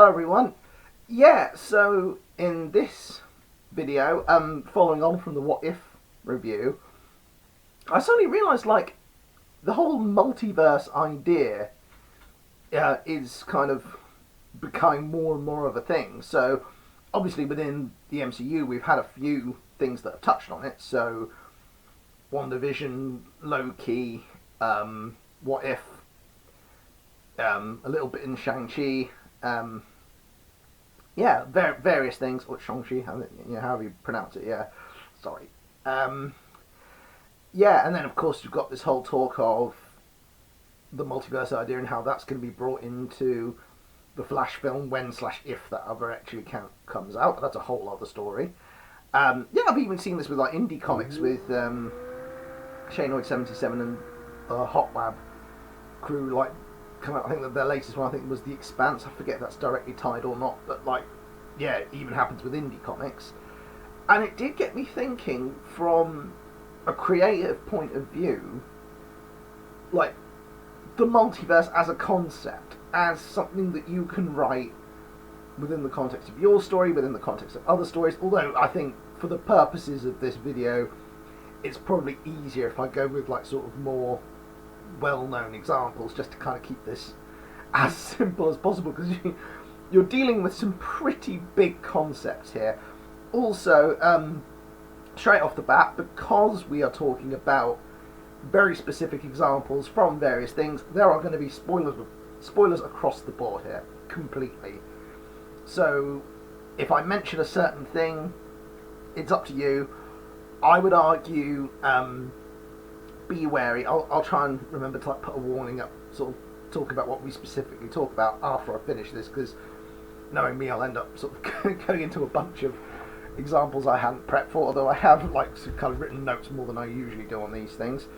Hello everyone. Yeah, so in this video, following on from the What If review, I suddenly realised the whole multiverse idea is kind of becoming more and more of a thing. So obviously within the MCU we've had a few things that have touched on it. So Wandavision, Loki, What If, a little bit in Shang-Chi, yeah, various things, or Shang-Chi, however you pronounce it, yeah, sorry. Yeah, and then of course you've got this whole talk of the multiverse idea and how that's going to be brought into the Flash film when/if that ever actually comes out, but that's a whole other story. Yeah, I've even seen this with indie comics with Shanoid 77 and Hot Lab crew come out. I think that their latest one, I think, was The Expanse. I forget if that's directly tied or not, but yeah, it even happens with indie comics. And it did get me thinking from a creative point of view, the multiverse as a concept, as something that you can write within the context of your story, within the context of other stories. Although I think for the purposes of this video, it's probably easier if I go with sort of more well-known examples, just to kind of keep this as simple as possible, because you're dealing with some pretty big concepts here. Also, straight off the bat, because we are talking about very specific examples from various things, there are going to be spoilers across the board here, completely. So if I mention a certain thing, it's up to you. I would argue, be wary. I'll try and remember to put a warning up, sort of talk about what we specifically talk about after I finish this, because knowing me, I'll end up sort of going into a bunch of examples I hadn't prepped for, although I have some kind of written notes more than I usually do on these things.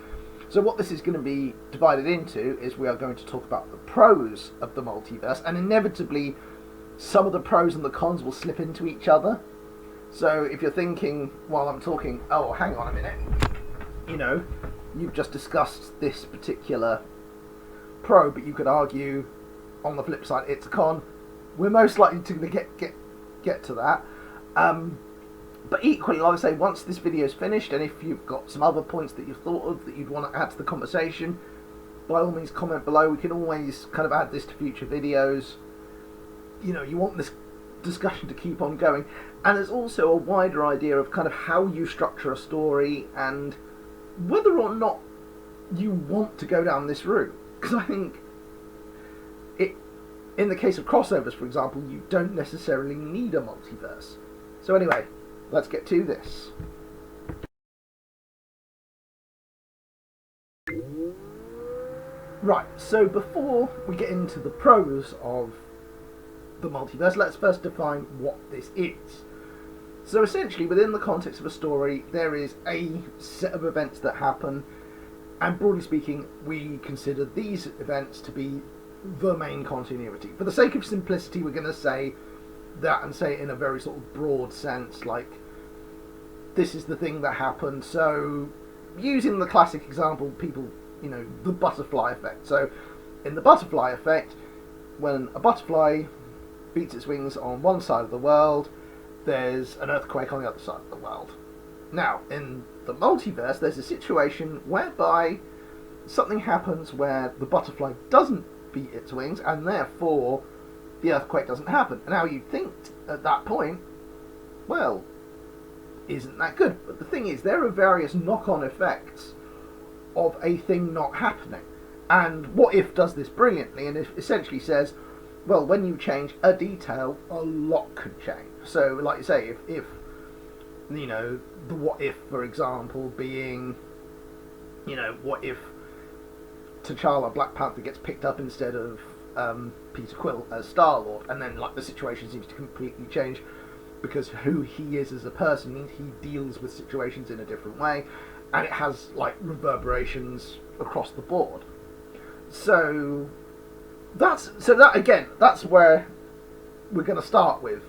So what this is going to be divided into is we are going to talk about the pros of the multiverse, and inevitably some of the pros and the cons will slip into each other. So if you're thinking while I'm talking, oh, hang on a minute, you've just discussed this particular pro, but you could argue on the flip side it's a con, we're most likely to get to that. But equally, like I say, once this video is finished, and if you've got some other points that you've thought of that you'd want to add to the conversation, by all means comment below. We can always kind of add this to future videos. You want this discussion to keep on going, and there's also a wider idea of kind of how you structure a story and whether or not you want to go down this route. Because I think in the case of crossovers, for example, you don't necessarily need a multiverse. So anyway, let's get to this. Right, so before we get into the pros of the multiverse, let's first define what this is. So essentially, within the context of a story, there is a set of events that happen, and broadly speaking, we consider these events to be the main continuity. For the sake of simplicity, we're going to say that and say it in a very sort of broad sense, this is the thing that happened. So using the classic example, people, the butterfly effect. So in the butterfly effect, when a butterfly beats its wings on one side of the world, there's an earthquake on the other side of the world. Now, in the multiverse, there's a situation whereby something happens where the butterfly doesn't beat its wings, and therefore the earthquake doesn't happen. And now you'd think at that point, well, isn't that good? But the thing is, there are various knock-on effects of a thing not happening. And What If does this brilliantly, and it essentially says, well, when you change a detail, a lot can change. So, like you say, if the What If, for example, being, what if T'Challa, Black Panther, gets picked up instead of Peter Quill as Star-Lord, and then the situation seems to completely change because who he is as a person means he deals with situations in a different way, and it has reverberations across the board. So that's where we're going to start with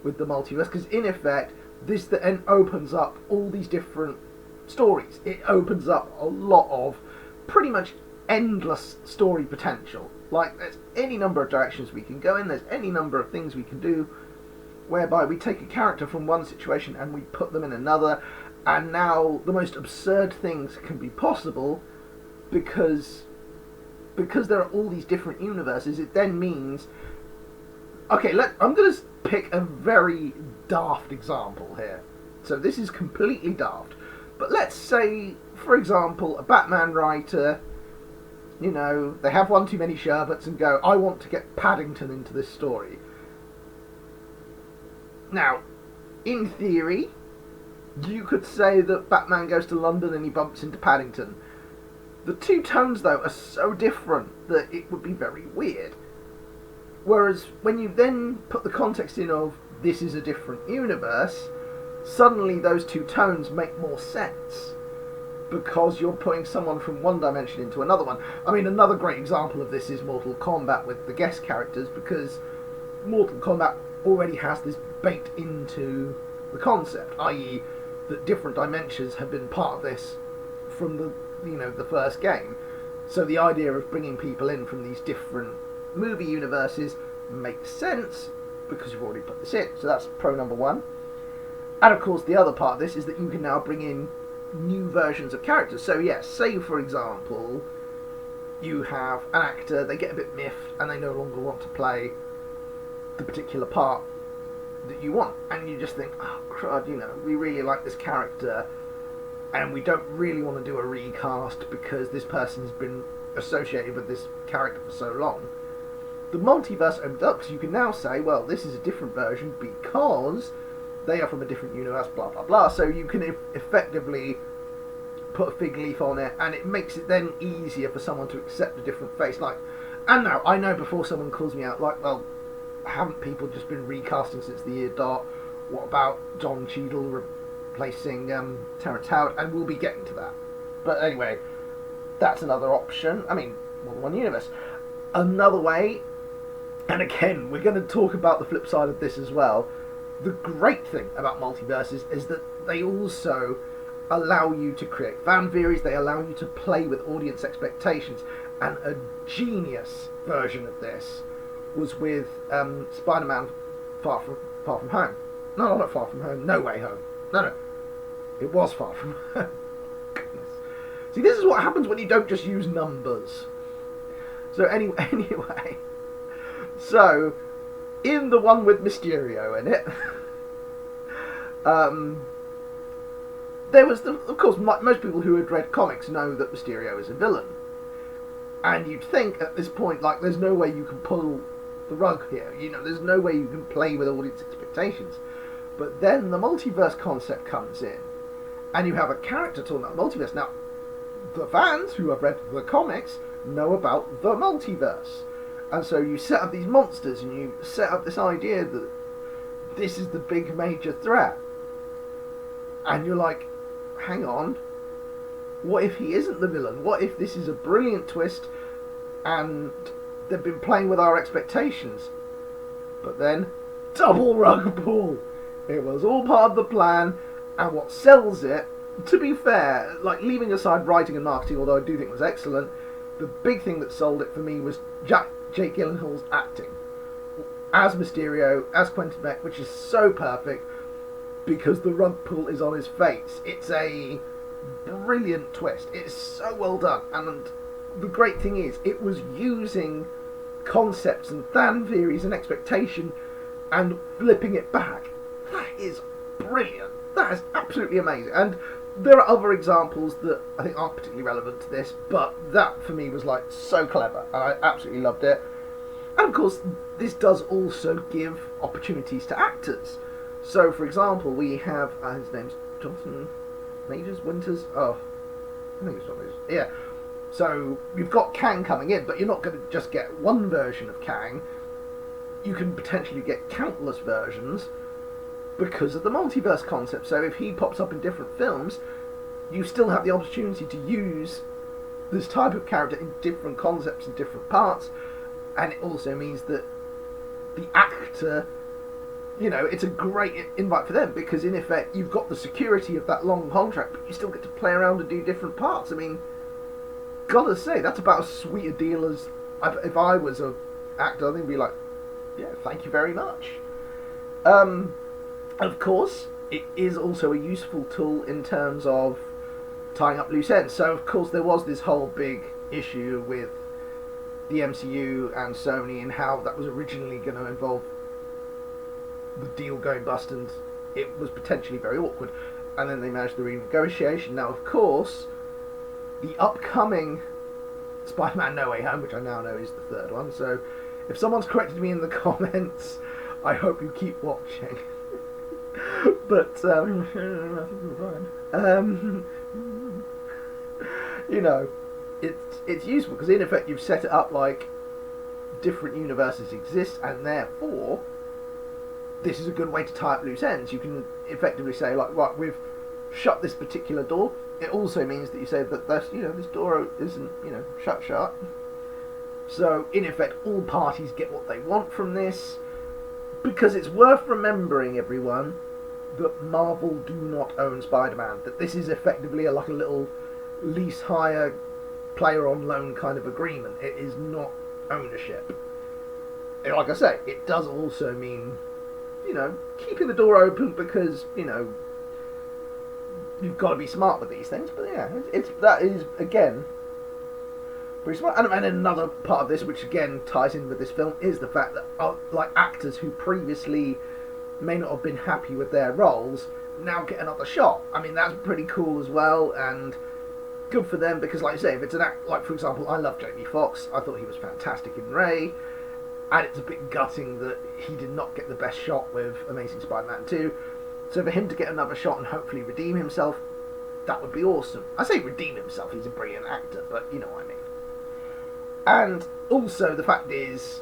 the multiverse, because in effect this then opens up all these different stories. It opens up a lot of pretty much endless story potential. Like, there's any number of directions we can go in, there's any number of things we can do, whereby we take a character from one situation and we put them in another, and now the most absurd things can be possible because there are all these different universes. It then means, okay, I'm going to pick a very daft example here. So this is completely daft. But let's say, for example, a Batman writer, you know, they have one too many sherbets and go, I want to get Paddington into this story. Now, in theory, you could say that Batman goes to London and he bumps into Paddington. The two tones, though, are so different that it would be very weird. Whereas when you then put the context in of this is a different universe, suddenly those two tones make more sense because you're putting someone from one dimension into another one. I mean, another great example of this is Mortal Kombat with the guest characters, because Mortal Kombat already has this baked into the concept, i.e. that different dimensions have been part of this from the first game. So the idea of bringing people in from these different movie universes makes sense because you've already put this in. So that's pro number one. And of course the other part of this is that you can now bring in new versions of characters. So yes, say for example you have an actor, they get a bit miffed and they no longer want to play the particular part that you want, and you just think, oh crud, we really like this character and we don't really want to do a recast because this person has been associated with this character for so long. The multiverse opens up, so you can now say, well, this is a different version because they are from a different universe, blah blah blah. So you can effectively put a fig leaf on it, and it makes it then easier for someone to accept a different face. And now I know before someone calls me out, like, well, haven't people just been recasting since the year dot? What about John Cheadle replacing Terrence Howard? And we'll be getting to that. But anyway, that's another option. I mean, more than one universe. Another way, and again, we're going to talk about the flip side of this as well. The great thing about multiverses is that they also allow you to create fan theories, they allow you to play with audience expectations, and a genius version of this was with Spider-Man Far From Home. No, not Far From Home, No Way Home. No. It was Far From Home. Goodness. See, this is what happens when you don't just use numbers. So anyway, so in the one with Mysterio in it, there was of course, most people who had read comics know that Mysterio is a villain, and you'd think at this point, like, there's no way you can pull the rug here. There's no way you can play with audience expectations. But then the multiverse concept comes in, and you have a character talking about multiverse. Now, the fans who have read the comics know about the multiverse, and so you set up these monsters and you set up this idea that this is the big major threat, and you're like, hang on, what if he isn't the villain? What if this is a brilliant twist and they've been playing with our expectations? But then, double rug pull. It was all part of the plan, and what sells it, to be fair, like, leaving aside writing and marketing, although I do think it was excellent, the big thing that sold it for me was Jake Gyllenhaal's acting as Mysterio, as Quentin Beck, which is so perfect because the rug pull is on his face. It's a brilliant twist. It's so well done, and the great thing is it was using concepts and fan theories and expectation and flipping it back. That is brilliant. That is absolutely amazing. And there are other examples that I think aren't particularly relevant to this, but that for me was like so clever, and I absolutely loved it. And of course, this does also give opportunities to actors. So, for example, we have his name's Jonathan Winters. Oh, I think it's Jonathan Majors. Yeah. So you've got Kang coming in, but you're not going to just get one version of Kang. You can potentially get countless versions because of the multiverse concept. So if he pops up in different films, you still have the opportunity to use this type of character in different concepts and different parts, and it also means that the actor, it's a great invite for them, because in effect you've got the security of that long contract, but you still get to play around and do different parts. I mean, gotta say, that's about as sweet a deal as if I was a actor, I think I'd be like, yeah, thank you very much. Of course, it is also a useful tool in terms of tying up loose ends. So, of course, there was this whole big issue with the MCU and Sony and how that was originally going to involve the deal going bust, and it was potentially very awkward. And then they managed the renegotiation. Now, of course, the upcoming Spider-Man No Way Home, which I now know is the third one, so if someone's corrected me in the comments, I hope you keep watching. But, you know, it's useful because in effect you've set it up like different universes exist, and therefore this is a good way to tie up loose ends. You can effectively say, like, right, we've shut this particular door. It also means that you say that this, this door isn't, shut. So in effect, all parties get what they want from this, because it's worth remembering, everyone, that Marvel do not own Spider-Man. That this is effectively like a little lease hire, player on loan kind of agreement. It is not ownership. Like I say, it does also mean, keeping the door open because, you've got to be smart with these things. But yeah, that is, again, pretty smart. And another part of this, which again ties in with this film, is the fact that, like, actors who previously may not have been happy with their roles now get another shot. I mean, that's pretty cool as well, and good for them, because like I say, if it's an act, like for example, I love Jamie Foxx. I thought he was fantastic in Ray, and it's a bit gutting that he did not get the best shot with Amazing Spider-Man 2. So for him to get another shot and hopefully redeem himself, that would be awesome. I say redeem himself, he's a brilliant actor, but you know what I mean. And also the fact is,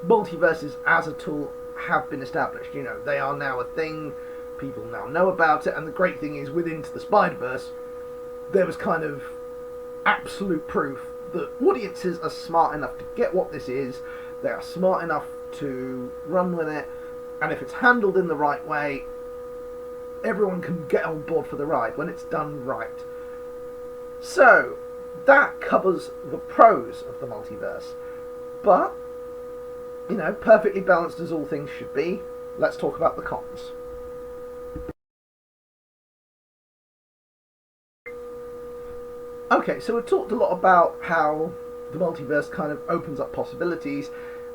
multiverses as a tool have been established. They are now a thing, people now know about it, and the great thing is, with Into the Spider-Verse, there was kind of absolute proof that audiences are smart enough to get what this is, they are smart enough to run with it, and if it's handled in the right way, everyone can get on board for the ride when it's done right. So, that covers the pros of the multiverse. But, perfectly balanced as all things should be, let's talk about the cons. Okay, so we've talked a lot about how the multiverse kind of opens up possibilities.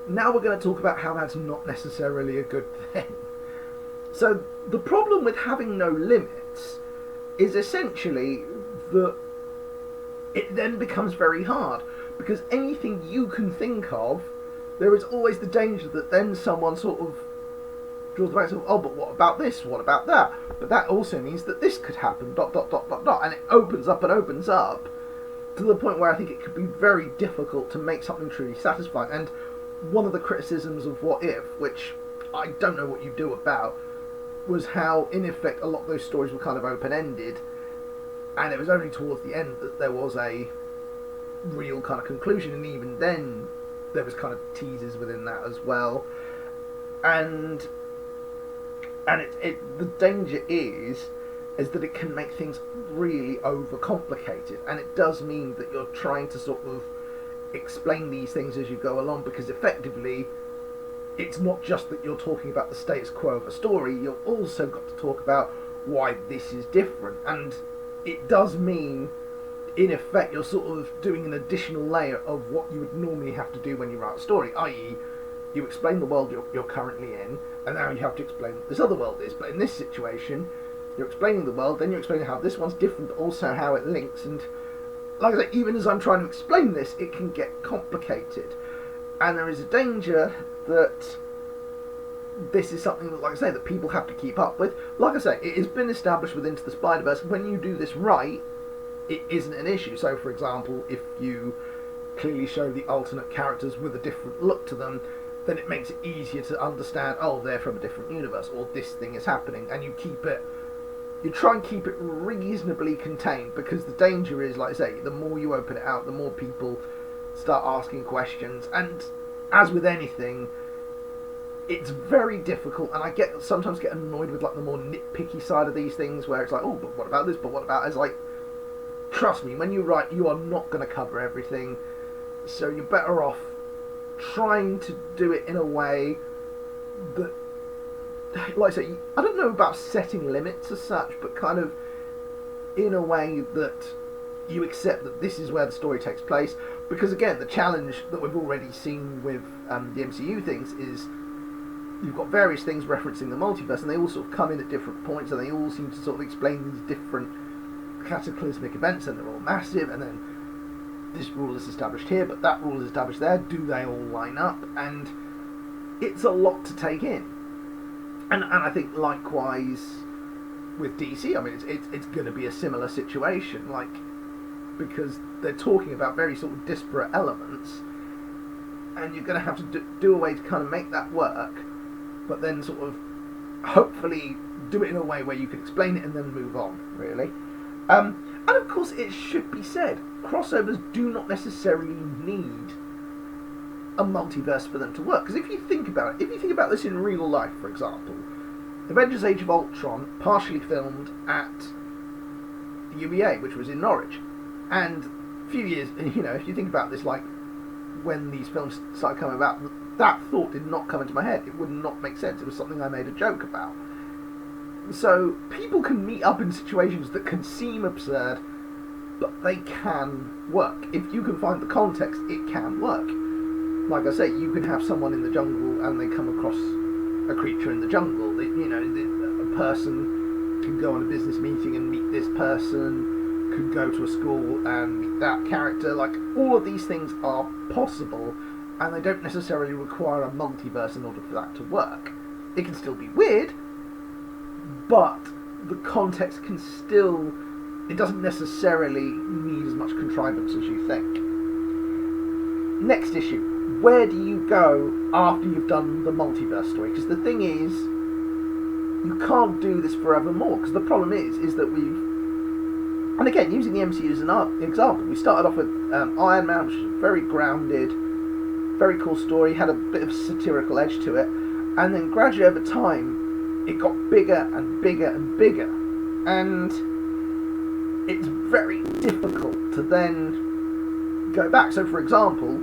Now we're going to talk about how that's not necessarily a good thing. So the problem with having no limits is essentially that it then becomes very hard, because anything you can think of, there is always the danger that then someone sort of draws the back, sort of, oh, but what about this? What about that? But that also means that this could happen, ... And it opens up to the point where I think it could be very difficult to make something truly satisfying. And one of the criticisms of What If, which I don't know what you do about, was how, in effect, a lot of those stories were kind of open-ended, and it was only towards the end that there was a real kind of conclusion, and even then there was kind of teasers within that as well. And the danger is that it can make things really overcomplicated, and it does mean that you're trying to sort of explain these things as you go along, because effectively it's not just that you're talking about the status quo of a story, you've also got to talk about why this is different. And it does mean, in effect, you're sort of doing an additional layer of what you would normally have to do when you write a story, i.e. you explain the world you're currently in, and now you have to explain what this other world is. But in this situation, you're explaining the world, then you're explaining how this one's different, but also how it links. And like I say, even as I'm trying to explain this, it can get complicated. And there is a danger that this is something that, like I say, that people have to keep up with. Like I say, it has been established with Into the Spider-Verse. When you do this right, it isn't an issue. So, for example, if you clearly show the alternate characters with a different look to them, then it makes it easier to understand, oh, they're from a different universe, or this thing is happening, and you try and keep it reasonably contained, because the danger is, like I say, the more you open it out, the more people start asking questions, and as with anything, it's very difficult, and I sometimes get annoyed with like the more nitpicky side of these things, where it's like, oh, but what about this, but what about, it's like, trust me, when you write, you are not going to cover everything. So you're better off trying to do it in a way that, like I say, I don't know about setting limits as such, but kind of in a way that you accept that this is where the story takes place. Because again, the challenge that we've already seen with the MCU things is you've got various things referencing the multiverse, and they all sort of come in at different points, and they all seem to sort of explain these different cataclysmic events, and they're all massive, and then this rule is established here, but that rule is established there. Do they all line up? And it's a lot to take in. And I think likewise with DC, I mean, it's going to be a similar situation, like, because they're talking about very sort of disparate elements, and you're going to have to do a way to kind of make that work, but then sort of hopefully do it in a way where you can explain it and then move on, really. And of course, it should be said, crossovers do not necessarily need a multiverse for them to work. Because if you think about it, if you think about this in real life, for example, Avengers Age of Ultron partially filmed at the UEA, which was in Norwich. And a few years, you know, if you think about this, like, when these films started coming about, that thought did not come into my head. It would not make sense. It was something I made a joke about. So people can meet up in situations that can seem absurd, but they can work. If you can find the context, it can work. Like I say, you can have someone in the jungle and they come across a creature in the jungle. A person can go on a business meeting and meet this person, could go to a school and meet that character. Like, all of these things are possible, and they don't necessarily require a multiverse in order for that to work. It can still be weird, but the context can still... It doesn't necessarily need as much contrivance as you think. Next issue. Where do you go after you've done the multiverse story? Because the thing is, you can't do this forevermore. Because the problem is that we've... And again, using the MCU as an example, we started off with Iron Man, which was very grounded, very cool story, had a bit of satirical edge to it. And then gradually over time, it got bigger and bigger and bigger. And it's very difficult to then go back. So, for example,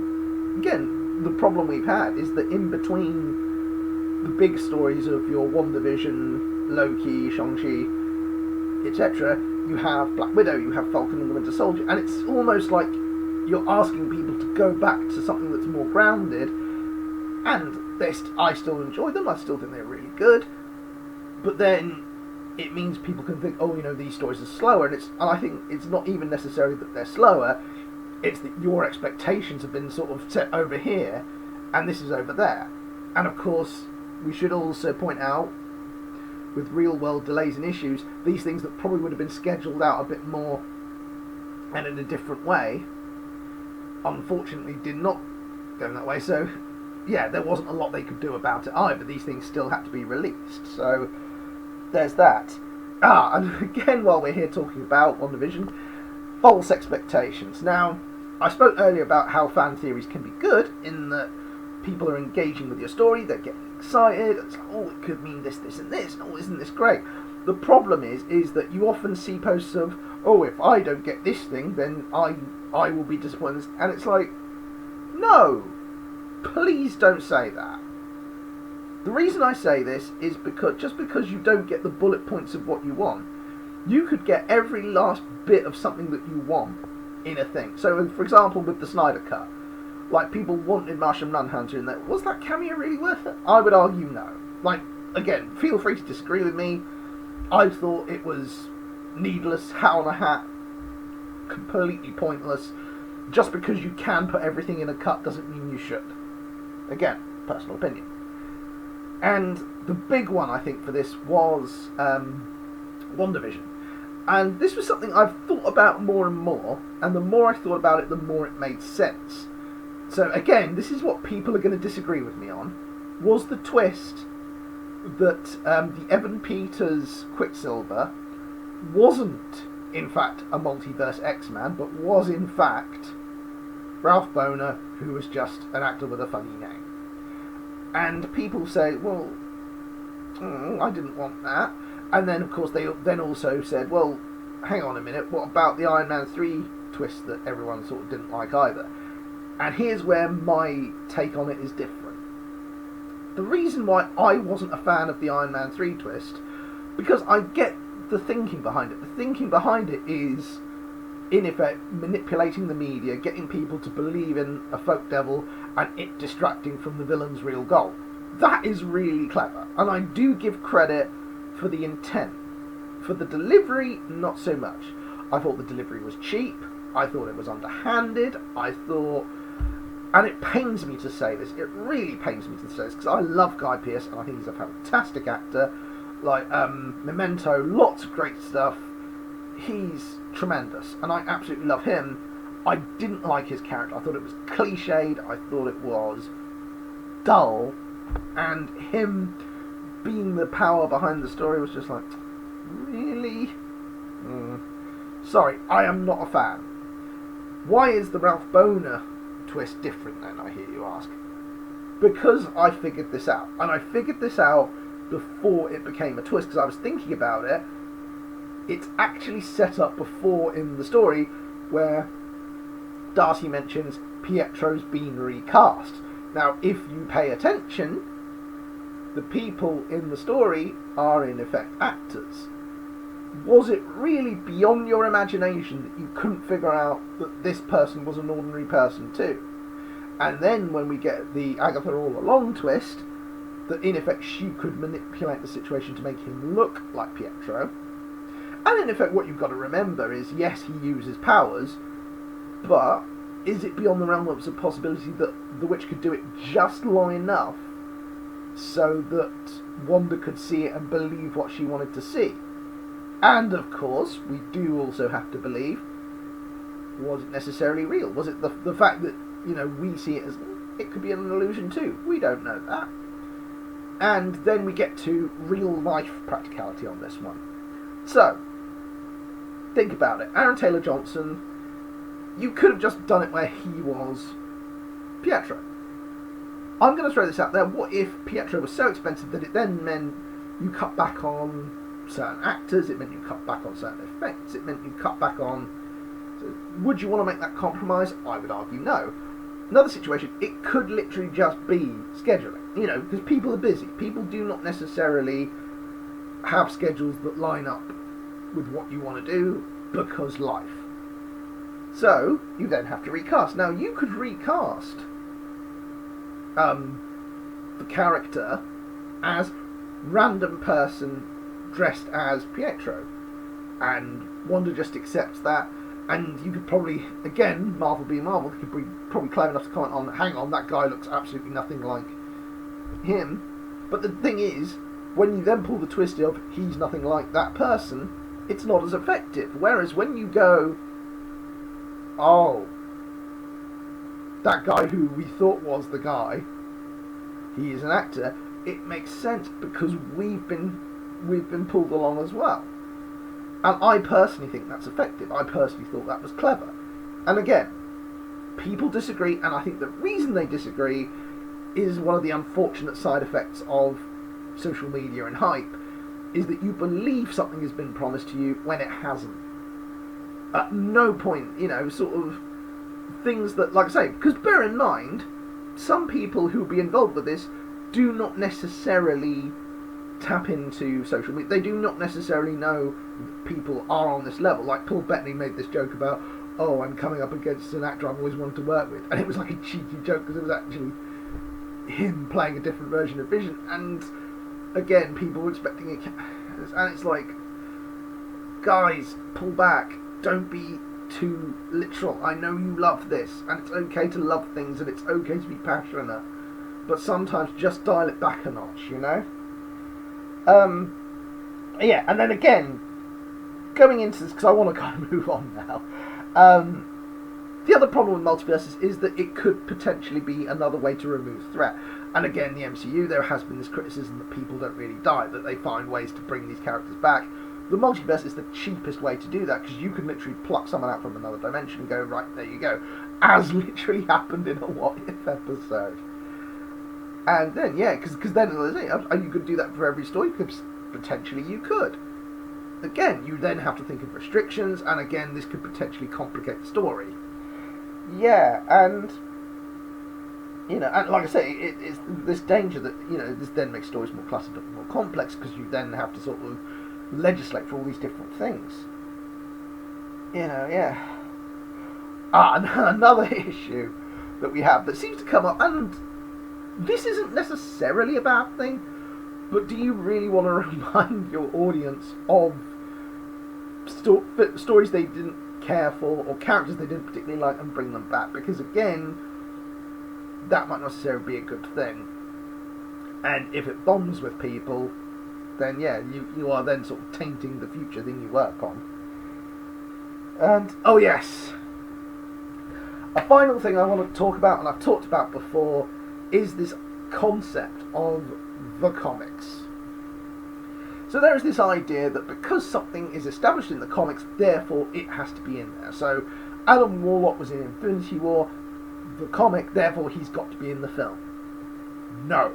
again, the problem we've had is that in between the big stories of your WandaVision, Loki, Shang-Chi, etc., you have Black Widow, you have Falcon and the Winter Soldier, and it's almost like you're asking people to go back to something that's more grounded, and I still enjoy them, I still think they're really good, but then it means people can think, oh, you know, these stories are slower, and I think it's not even necessarily that they're slower, it's that your expectations have been sort of set over here, and this is over there. And of course, we should also point out, with real-world delays and issues, these things that probably would have been scheduled out a bit more and in a different way, unfortunately did not go in that way. So, yeah, there wasn't a lot they could do about it either. These things still had to be released. So, there's that. And again, while we're here talking about WandaVision, false expectations. Now, I spoke earlier about how fan theories can be good in that people are engaging with your story, they're getting excited, it's like, oh, it could mean this, this and this, and oh, isn't this great? The problem is that you often see posts of, oh, if I don't get this thing, then I will be disappointed, and it's like, no, please don't say that. The reason I say this is because just because you don't get the bullet points of what you want, you could get every last bit of something that you want in a thing. So, for example, with the Snyder Cut, like, people wanted Martian Manhunter in there. Was that cameo really worth it? I would argue no. Like, again, feel free to disagree with me. I thought it was needless, hat on a hat, completely pointless. Just because you can put everything in a cut doesn't mean you should. Again, personal opinion. And the big one, I think, for this was WandaVision. And this was something I've thought about more and more, and the more I thought about it, the more it made sense. So again, this is what people are going to disagree with me on, was the twist that the Evan Peters Quicksilver wasn't, in fact, a multiverse X-Man, but was, in fact, Ralph Boner, who was just an actor with a funny name. And people say, well, I didn't want that. And then, of course, they then also said, well, hang on a minute, what about the Iron Man 3 twist that everyone sort of didn't like either? And here's where my take on it is different. The reason why I wasn't a fan of the Iron Man 3 twist, because I get the thinking behind it. The thinking behind it is, in effect, manipulating the media, getting people to believe in a folk devil, and it distracting from the villain's real goal. That is really clever, and I do give credit for the intent. For the delivery, not so much. I thought the delivery was cheap, I thought it was underhanded, I thought... And it pains me to say this, it really pains me to say this, because I love Guy Pearce, and I think he's a fantastic actor. Like, Memento, lots of great stuff. He's tremendous, and I absolutely love him. I didn't like his character. I thought it was cliched, I thought it was dull, and him being the power behind the story was just like, really? Sorry, I am not a fan. Why is the Ralph Bohner twist different then, I hear you ask? Because I figured this out, and I figured this out before it became a twist, because I was thinking about it. It's actually set up before in the story, where Darcy mentions Pietro's been recast. Now, if you pay attention, the people in the story are in effect actors. Was it really beyond your imagination that you couldn't figure out that this person was an ordinary person too? And then when we get the Agatha all along twist, that in effect she could manipulate the situation to make him look like Pietro. And in effect what you've got to remember is, yes, he uses powers, but is it beyond the realm of possibility that the witch could do it just long enough so that Wanda could see it and believe what she wanted to see? And of course, we do also have to believe, was it necessarily real? Was it the fact that, you know, we see it as, it could be an illusion too? We don't know that. And then we get to real life practicality on this one. So, think about it. Aaron Taylor-Johnson, you could have just done it where he was Pietro. I'm going to throw this out there. What if Pietro was so expensive that it then meant you cut back on certain actors, it meant you cut back on certain effects, it meant you cut back on... So would you want to make that compromise? I would argue no. Another situation, it could literally just be scheduling, you know, because people are busy. People do not necessarily have schedules that line up with what you want to do because life. So, you then have to recast. Now, you could recast the character as random person dressed as Pietro, and Wanda just accepts that, and you could probably, again, Marvel being Marvel, you could be probably clever enough to comment on, hang on, that guy looks absolutely nothing like him. But the thing is, when you then pull the twist of he's nothing like that person, it's not as effective. Whereas when you go, oh, that guy who we thought was the guy, he is an actor, it makes sense because we've been pulled along as well. And I personally think that's effective. I personally thought that was clever. And again, people disagree, and I think the reason they disagree is one of the unfortunate side effects of social media and hype, is that you believe something has been promised to you when it hasn't. At no point, you know, sort of things that, like I say, because bear in mind, some people who will be involved with this do not necessarily tap into social media. They do not necessarily know people are on this level. Like Paul Bettany made this joke about, oh, I'm coming up against an actor I've always wanted to work with, and it was like a cheeky joke because it was actually him playing a different version of Vision. And again, people were expecting it, and it's like, guys, pull back, don't be too literal. I know you love this, and it's okay to love things, and it's okay to be passionate, but sometimes just dial it back a notch, you know? Yeah, and then again, going into this, because I want to kind of move on now, the other problem with Multiverse is that it could potentially be another way to remove threat. And again, the MCU, there has been this criticism that people don't really die, that they find ways to bring these characters back. The Multiverse is the cheapest way to do that, because you can literally pluck someone out from another dimension and go, right, there you go. As literally happened in a What If episode. And then, yeah, because then, are you going to do that for every story? Because potentially you could. Again, you then have to think of restrictions, and again, this could potentially complicate the story. Yeah, and You know, and like I say, it's this danger that, you know, this then makes stories more clustered up, more complex, because you then have to sort of legislate for all these different things. You know, yeah. Another issue that we have that seems to come up, and this isn't necessarily a bad thing, but do you really want to remind your audience of stories they didn't care for, or characters they didn't particularly like, and bring them back? Because again, that might not necessarily be a good thing. And if it bombs with people, then yeah, you are then sort of tainting the future thing you work on. And, oh yes, a final thing I want to talk about, and I've talked about before, is this concept of the comics. So there is this idea that because something is established in the comics, therefore it has to be in there. So Adam Warlock was in Infinity War, the comic, therefore he's got to be in the film. No.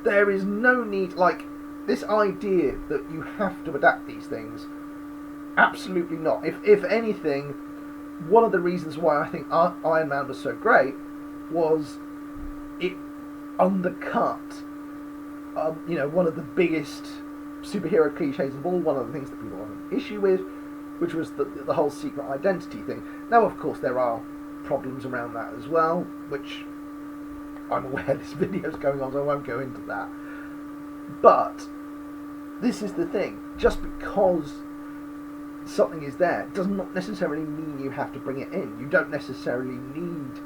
There is no need, like, this idea that you have to adapt these things, absolutely not. If anything, one of the reasons why I think Iron Man was so great was it undercut, you know, one of the biggest superhero cliches of all, one of the things that people have an issue with, which was the whole secret identity thing. Now, of course, there are problems around that as well, which I'm aware this video's going on, so I won't go into that. But this is the thing: just because something is there does not necessarily mean you have to bring it in. You don't necessarily need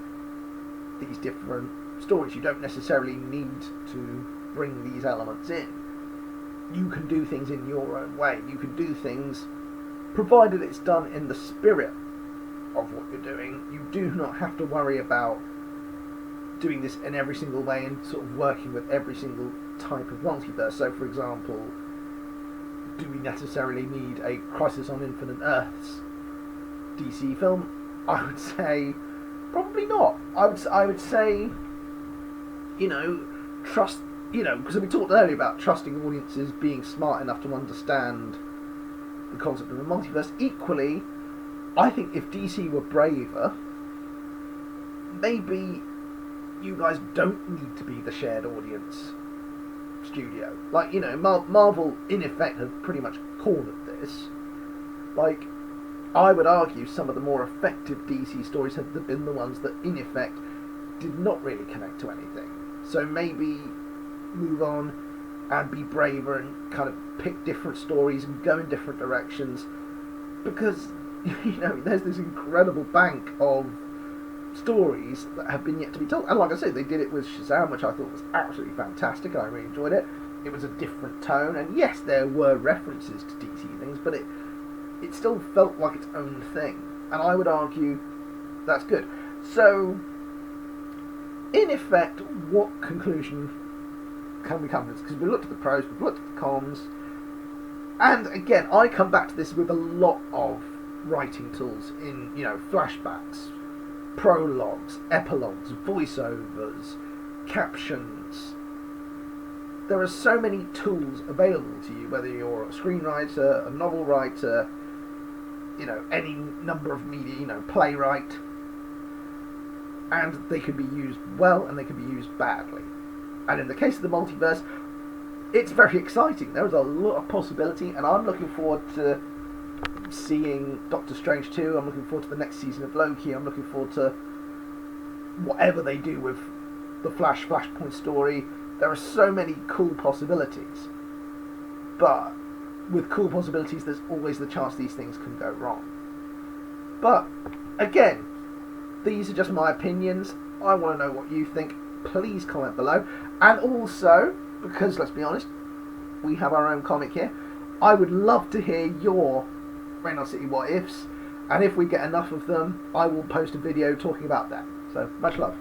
these different stories. You don't necessarily need to bring these elements in. You can do things in your own way. You can do things provided it's done in the spirit of what you're doing. You do not have to worry about doing this in every single way and sort of working with every single type of multiverse. So, for example, do we necessarily need a Crisis on Infinite Earths DC film? I would say probably not. I would say, you know, trust, you know, because we talked earlier about trusting audiences being smart enough to understand the concept of a multiverse. Equally, I think if DC were braver, maybe you guys don't need to be the shared audience studio. Like, you know, Marvel in effect have pretty much cornered this. Like, I would argue some of the more effective DC stories have been the ones that in effect did not really connect to anything. So maybe move on and be braver and kind of pick different stories and go in different directions, because, you know, there's this incredible bank of stories that have been yet to be told. And like I say, they did it with Shazam, which I thought was absolutely fantastic, and I really enjoyed it. It was a different tone, and yes, there were references to DC things, but it still felt like its own thing, and I would argue that's good. So, in effect, what conclusion can we come to this? Because we looked at the pros, we've looked at the cons, and again, I come back to this with a lot of writing tools in, you know, flashbacks, prologues, epilogues, voiceovers, captions. There are so many tools available to you, whether you're a screenwriter, a novel writer, you know, any number of media, you know, playwright, and they can be used well and they can be used badly. And in the case of the multiverse, it's very exciting. There is a lot of possibility, and I'm looking forward to seeing Doctor Strange 2. I'm looking forward to the next season of Loki. I'm looking forward to whatever they do with the Flashpoint story. There are so many cool possibilities, but with cool possibilities there's always the chance these things can go wrong. But again, these are just my opinions. I want to know what you think. Please comment below. And also, because let's be honest, we have our own comic here, I would love to hear your Reynard City what ifs, and if we get enough of them, I will post a video talking about them. So much love.